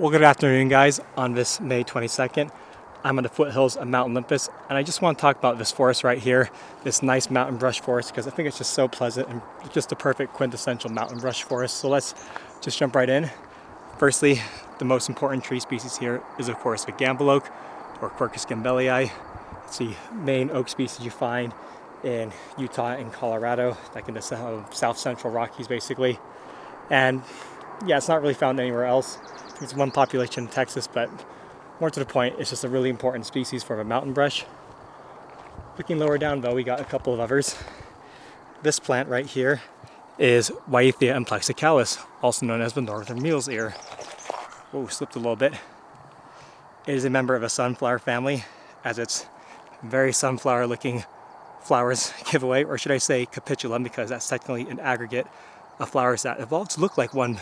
Well, good afternoon, guys. On this May 22nd, I'm on the foothills of Mount Olympus, and I just want to talk about this forest right here, this nice mountain brush forest, because I think it's just so pleasant and just the perfect quintessential mountain brush forest. So let's just jump right in. Firstly, the most important tree species here is, of course, the Gambel Oak, or Quercus gambelii. It's the main oak species you find in Utah and Colorado, like in the south central Rockies, basically. And yeah, it's not really found anywhere else. It's one population in Texas, but more to the point, it's just a really important species for a mountain brush. Looking lower down though, we got a couple of others. This plant right here is Wyethia amplexicaulis, also known as the northern mule's ear. Oh, slipped a little bit. It is a member of a sunflower family, as its very sunflower looking flowers give away, or should I say capitulum, because that's technically an aggregate of flowers that evolved to look like one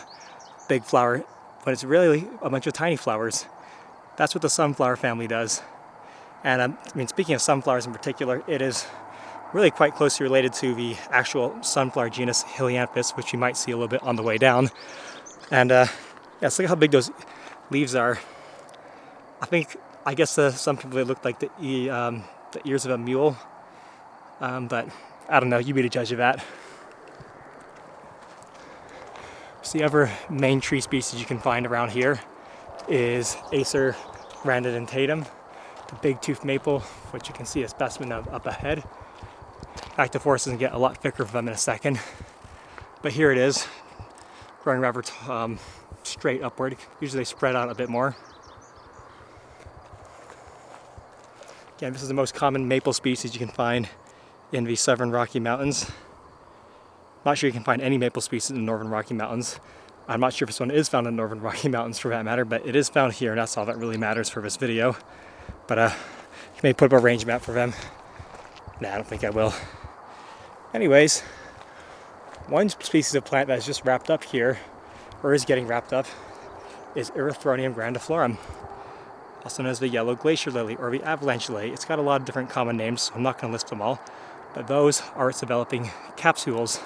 big flower, but it's really a bunch of tiny flowers. That's what the sunflower family does. And I mean, speaking of sunflowers in particular, it is really quite closely related to the actual sunflower genus Helianthus, which you might see a little bit on the way down. And yeah, so look how big those leaves are. I guess some people, they look like the ears of a mule, but I don't know, you be the judge of that. So the other main tree species you can find around here is Acer grandidentatum, the Bigtooth Maple, which you can see a specimen of up ahead. In fact, the forest doesn't get a lot thicker for them in a second. But here it is, growing rather straight upward. Usually they spread out a bit more. Again, this is the most common maple species you can find in the southern Rocky Mountains. Not sure you can find any maple species in the northern Rocky Mountains. I'm not sure if this one is found in the northern Rocky Mountains for that matter, but it is found here, and that's all that really matters for this video. But you may put up a range map for them. Nah, I don't think I will. Anyways, one species of plant that's just wrapped up here, or is getting wrapped up, is Erythronium grandiflora, also known as the yellow glacier lily or the Avalanche Lily. It's got a lot of different common names, so I'm not going to list them all, but those are its developing capsules.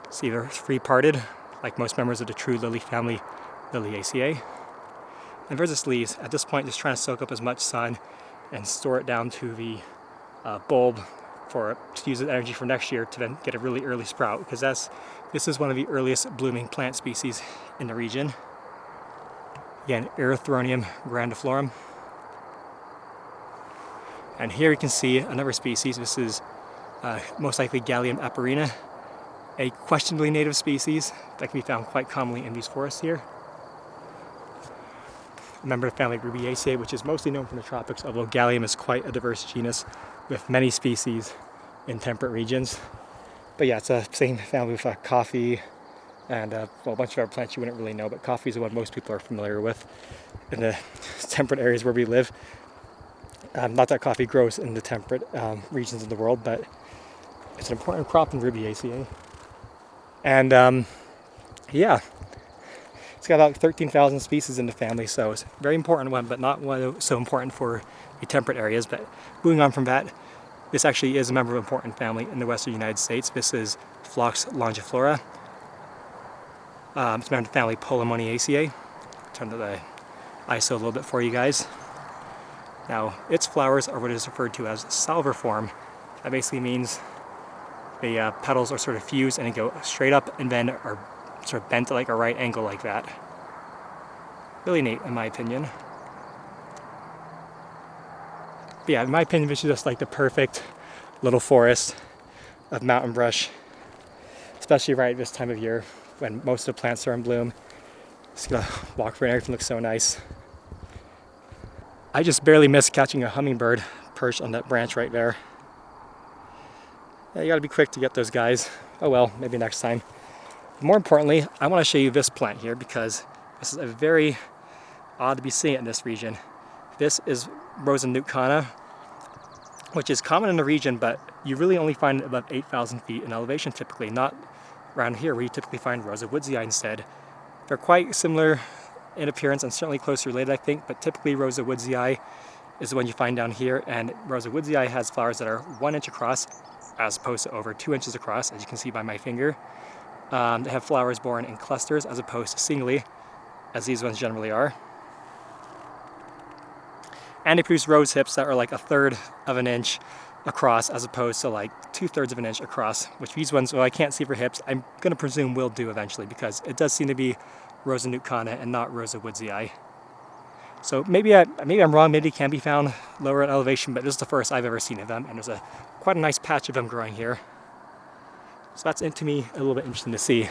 It's either free-parted, like most members of the true lily family, Liliaceae, and there's its leaves. At this point, just trying to soak up as much sun and store it down to the bulb to use the energy for next year to then get a really early sprout, because this is one of the earliest blooming plant species in the region. Again, Erythronium grandiflora. And here you can see another species. This is most likely Galium aparine, a questionably native species that can be found quite commonly in these forests here. A member of the family Rubiaceae, which is mostly known from the tropics, although Galium is quite a diverse genus with many species in temperate regions. But yeah, it's the same family with coffee and a bunch of other plants you wouldn't really know, but coffee is the one most people are familiar with in the temperate areas where we live. Not that coffee grows in the temperate regions of the world, but it's an important crop in Rubiaceae. And yeah, it's got about 13,000 species in the family, so it's a very important one, but not one so important for the temperate areas. But moving on from that, this actually is a member of an important family in the western United States. This is Phlox longiflora. It's a member of the family Polemoniaceae. Turn the ISO a little bit for you guys. Now, its flowers are what is referred to as salverform. That basically means the petals are sort of fused and they go straight up and then are sort of bent at like a right angle like that. Really neat, in my opinion. But yeah, in my opinion, this is just like the perfect little forest of mountain brush, especially right at this time of year when most of the plants are in bloom. Just gonna walk through and everything looks so nice. I just barely missed catching a hummingbird perched on that branch right there. Yeah, you gotta be quick to get those guys. Oh well, maybe next time. But more importantly, I want to show you this plant here because this is a very odd to be seeing it in this region. This is Rosa nutkana, which is common in the region, but you really only find it above 8,000 feet in elevation typically, not around here where you typically find Rosa woodsii instead. They're quite similar in appearance and certainly closely related, I think, but typically Rosa woodsii is the one you find down here, and Rosa woodsii has flowers that are 1 inch across as opposed to over 2 inches across, as you can see by my finger. They have flowers borne in clusters as opposed to singly, as these ones generally are. And they produce rose hips that are like 1/3 of an inch across as opposed to like 2/3 of an inch across, which these ones, well, I can't see for hips, I'm going to presume will do eventually because it does seem to be Rosa nutkana and not Rosa woodsii. So maybe I'm wrong, maybe it can be found lower at elevation, but this is the first I've ever seen of them, and there's quite a nice patch of them growing here. So that's, to me, a little bit interesting to see.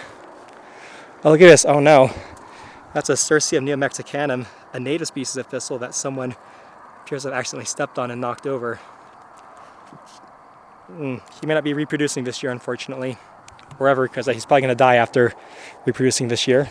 Oh, look at this. Oh no. That's a Cirsium neomexicanum, a native species of thistle that someone appears to have accidentally stepped on and knocked over. He may not be reproducing this year, unfortunately, or ever, because he's probably going to die after reproducing this year.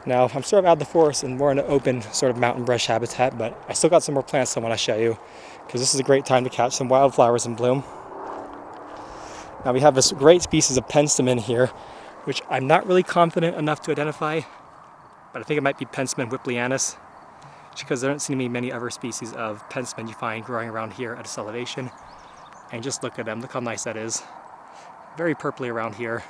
Now, I'm sort of out of the forest and more in an open sort of mountain brush habitat, but I still got some more plants I want to show you, because this is a great time to catch some wildflowers in bloom. Now we have this great species of Penstemon here, which I'm not really confident enough to identify, but I think it might be Penstemon whipplianus, because there don't seem to be many other species of Penstemon you find growing around here at this elevation. And just look at them, look how nice that is. Very purpley around here.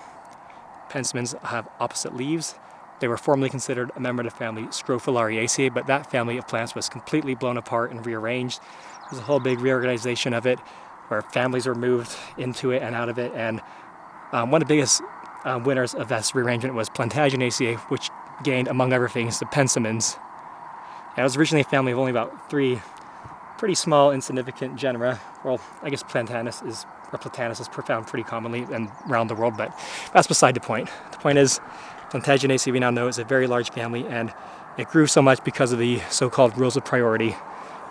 Penstemons have opposite leaves. They were formerly considered a member of the family Scrophulariaceae, but that family of plants was completely blown apart and rearranged. There's a whole big reorganization of it, where families were moved into it and out of it, and one of the biggest winners of this rearrangement was Plantagenaceae, which gained, among other things, the Penstemons. And it was originally a family of only about 3 pretty small, insignificant genera. Well, I guess Platanus is found pretty commonly and around the world, but that's beside the point. The point is, Plantagenaceae we now know is a very large family, and it grew so much because of the so-called rules of priority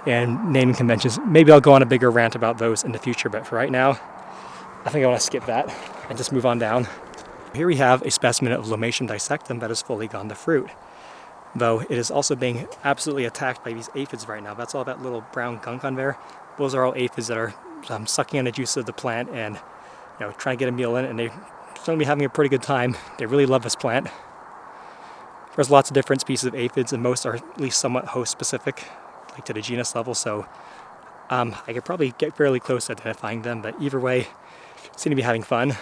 and naming conventions. Maybe I'll go on a bigger rant about those in the future, but for right now, I think I want to skip that and just move on down. Here we have a specimen of Lomatium dissectum that has fully gone to fruit, though it is also being absolutely attacked by these aphids right now. That's all that little brown gunk on there. Those are all aphids that are sucking on the juice of the plant and trying to get a meal in it, and they're going to be having a pretty good time. They really love this plant. There's lots of different species of aphids, and most are at least somewhat host specific, like to the genus level, so I could probably get fairly close to identifying them, but either way, seem to be having fun.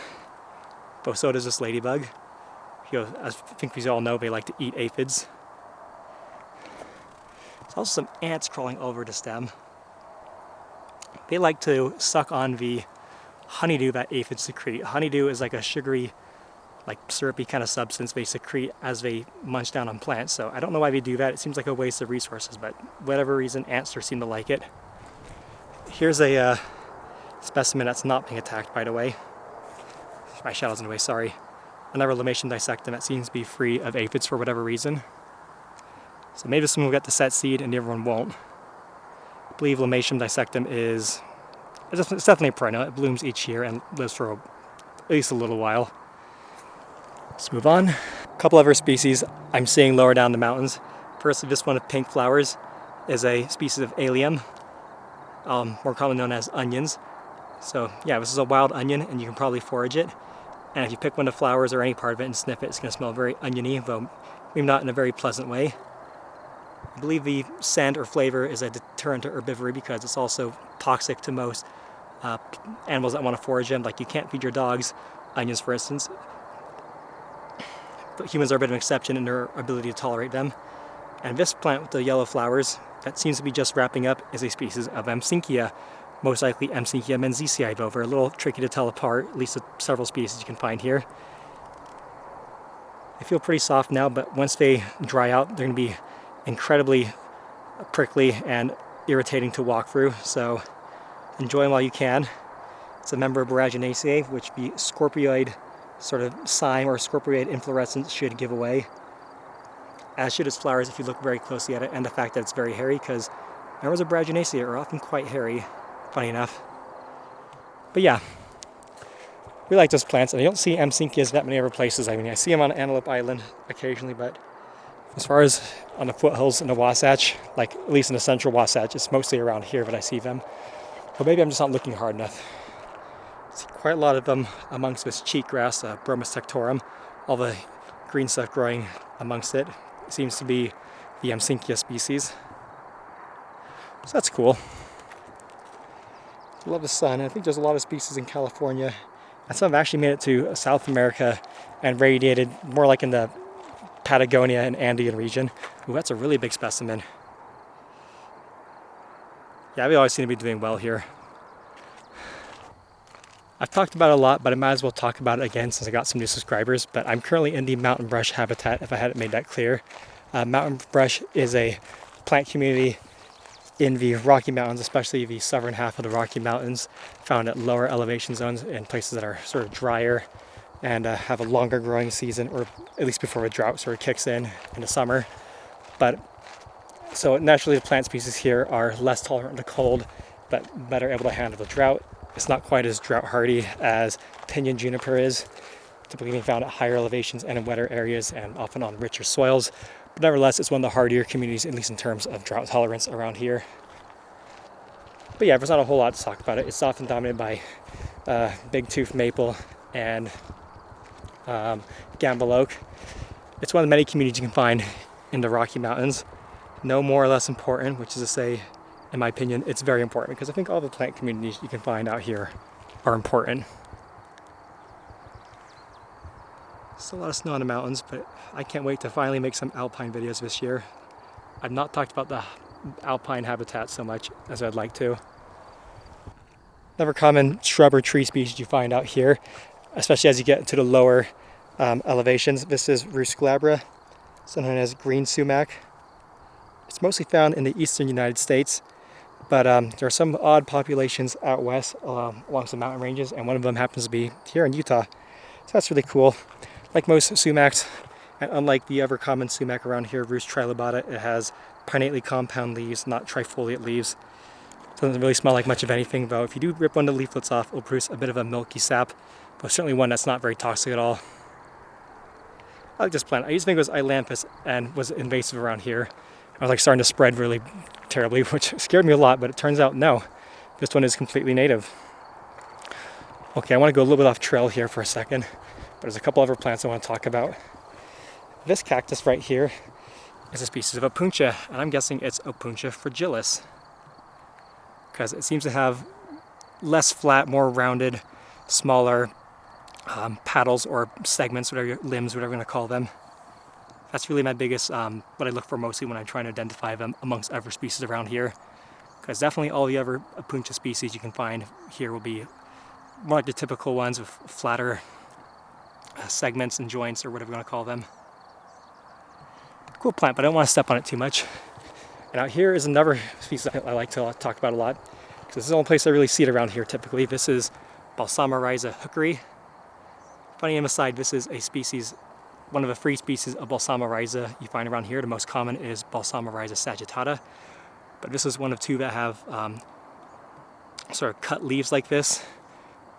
But so does this ladybug. I think we all know they like to eat aphids. There's also some ants crawling over the stem. They like to suck on the honeydew that aphids secrete. Honeydew is like a sugary, like syrupy kind of substance they secrete as they munch down on plants. So I don't know why they do that. It seems like a waste of resources, but whatever reason, ants seem to like it. Here's a specimen that's not being attacked, by the way. My shadow's in the way, sorry. Another Lomatium dissectum that seems to be free of aphids for whatever reason. So maybe this one will get the set seed and the other one won't. I believe Lomatium dissectum it's definitely a perennial. It blooms each year and lives for at least a little while. Let's move on. A couple other species I'm seeing lower down the mountains. Firstly, this one with pink flowers is a species of Allium, more commonly known as onions. So yeah, this is a wild onion, and you can probably forage it. And if you pick one of the flowers or any part of it and sniff it, it's going to smell very oniony, though maybe not in a very pleasant way. I believe the scent or flavor is a deterrent to herbivory because it's also toxic to most animals that want to forage them. Like, you can't feed your dogs onions, for instance. But humans are a bit of an exception in their ability to tolerate them. And this plant with the yellow flowers that seems to be just wrapping up is a species of Amsinkia, most likely Amsinkia menzicii, though they're a little tricky to tell apart, at least with several species you can find here. They feel pretty soft now, but once they dry out, they're going to be incredibly prickly and irritating to walk through, so enjoy them while you can. It's a member of Boraginaceae, which the scorpioid sort of cyme or scorpioid inflorescence should give away, as should its flowers if you look very closely at it, and the fact that it's very hairy, because members of Boraginaceae are often quite hairy, funny enough. But yeah, we like those plants, and I don't see Amsinkias that many other places. I mean, I see them on Antelope Island occasionally, but as far as on the foothills in the Wasatch, like at least in the central Wasatch, it's mostly around here that I see them. But maybe I'm just not looking hard enough. I see quite a lot of them amongst this cheatgrass, Bromus tectorum. All the green stuff growing amongst it seems to be the Amsinkia species. So that's cool. I love the sun. I think there's a lot of species in California And some have actually made it to South America and radiated more like in the Patagonia and Andean region. Ooh, that's a really big specimen. Yeah, we always seem to be doing well here. I've talked about it a lot, but I might as well talk about it again since I got some new subscribers. But I'm currently in the mountain brush habitat, if I hadn't made that clear. Mountain brush is a plant community in the Rocky Mountains, especially the southern half of the Rocky Mountains, found at lower elevation zones in places that are sort of drier and have a longer growing season, or at least before a drought sort of kicks in the summer. But so naturally the plant species here are less tolerant to cold, but better able to handle the drought. It's not quite as drought hardy as pinyon juniper is, typically being found at higher elevations and in wetter areas and often on richer soils. But nevertheless, it's one of the hardier communities, at least in terms of drought tolerance around here. But yeah, there's not a whole lot to talk about it. It's often dominated by Bigtooth Maple and Gambel Oak. It's one of the many communities you can find in the Rocky Mountains. No more or less important, which is to say, in my opinion, it's very important because I think all the plant communities you can find out here are important. Still a lot of snow on the mountains, but I can't wait to finally make some alpine videos this year. I've not talked about the alpine habitat so much as I'd like to. Another common shrub or tree species you find out here, especially as you get into the lower elevations. This is Rhus glabra, also known as green sumac. It's mostly found in the eastern United States, but there are some odd populations out west along the mountain ranges, and one of them happens to be here in Utah. So that's really cool. Like most sumacs, and unlike the other common sumac around here, Rhus trilobata, it has pinnately compound leaves, not trifoliate leaves. It doesn't really smell like much of anything, though if you do rip one of the leaflets off, it will produce a bit of a milky sap, but certainly one that's not very toxic at all. I like this plant. I used to think it was Ailanthus and was invasive around here. I was like starting to spread really terribly, which scared me a lot, but it turns out no. This one is completely native. Okay, I want to go a little bit off trail here for a second, but there's a couple other plants I want to talk about. This cactus right here is a species of Opuntia, and I'm guessing it's Opuntia fragilis, because it seems to have less flat, more rounded, smaller paddles or segments, whatever, limbs, whatever you want to call them. That's really my biggest, what I look for mostly when I'm trying to identify them amongst other species around here. Because definitely all the other Opuntia species you can find here will be more like the typical ones with flatter segments and joints, or whatever you want to call them. Cool plant, but I don't want to step on it too much. And out here is another species I like to talk about a lot, because this is the only place I really see it around here typically. This is Balsamorrhiza hookery. Funny aside, this is a species, one of the 3 species of Balsamorrhiza you find around here. The most common is Balsamorrhiza sagittata, but this is one of 2 that have sort of cut leaves like this,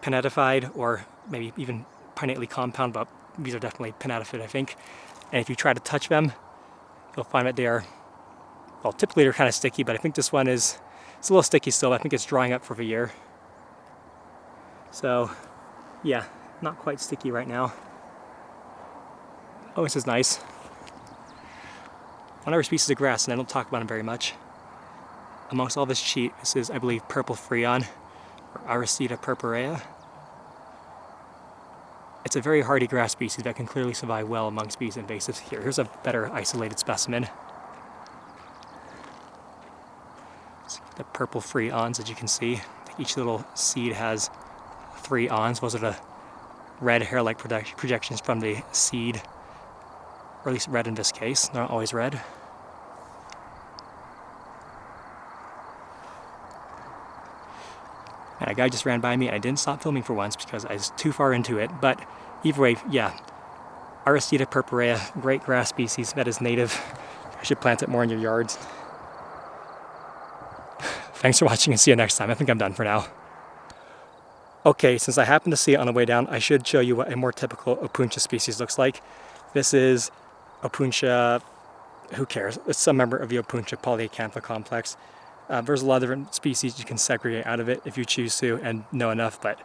pinnatified, or maybe even pinnately compound, but these are definitely pinnatified, I think. And if you try to touch them, you'll find that they are, well, typically they're kind of sticky, but I think this one it's a little sticky still. I think it's drying up for the year. So, yeah, not quite sticky right now. Oh, this is nice. One other species of grass, and I don't talk about them very much. Amongst all this sheet, this is, I believe, purple freon, or Aristida purpurea. It's a very hardy grass species that can clearly survive well amongst these invasives here. Here's a better isolated specimen. The purple freons, as you can see. Each little seed has 3 ons. Those are the red hair-like projections from the seed, or at least red in this case. They're not always red. And a guy just ran by me and I didn't stop filming for once because I was too far into it. But either way, yeah, Aristida purpurea, great grass species that is native. I should plant it more in your yards. Thanks for watching and see you next time. I think I'm done for now. Okay, since I happened to see it on the way down, I should show you what a more typical Opuntia species looks like. This is Opuntia, who cares? It's some member of the Opuntia polyacantha complex. There's a lot of different species you can segregate out of it if you choose to and know enough, but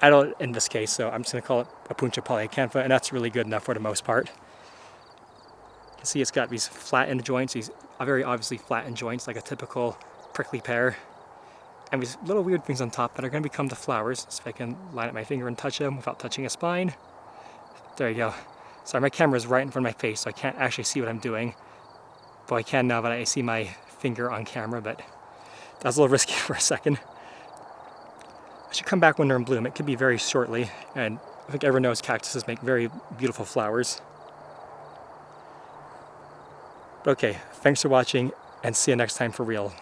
I don't in this case, so I'm just going to call it Opuntia polyacantha, and that's really good enough for the most part. You can see it's got these flattened joints, these are very obviously flattened joints like a typical prickly pear. and these little weird things on top that are going to become the flowers. So if I can line up my finger and touch them without touching a spine. There you go. Sorry, my camera is right in front of my face, so I can't actually see what I'm doing. But I can now that I see my finger on camera, but that was a little risky for a second. I should come back when they're in bloom. It could be very shortly, and I think everyone knows cactuses make very beautiful flowers. Okay, thanks for watching, and see you next time for real.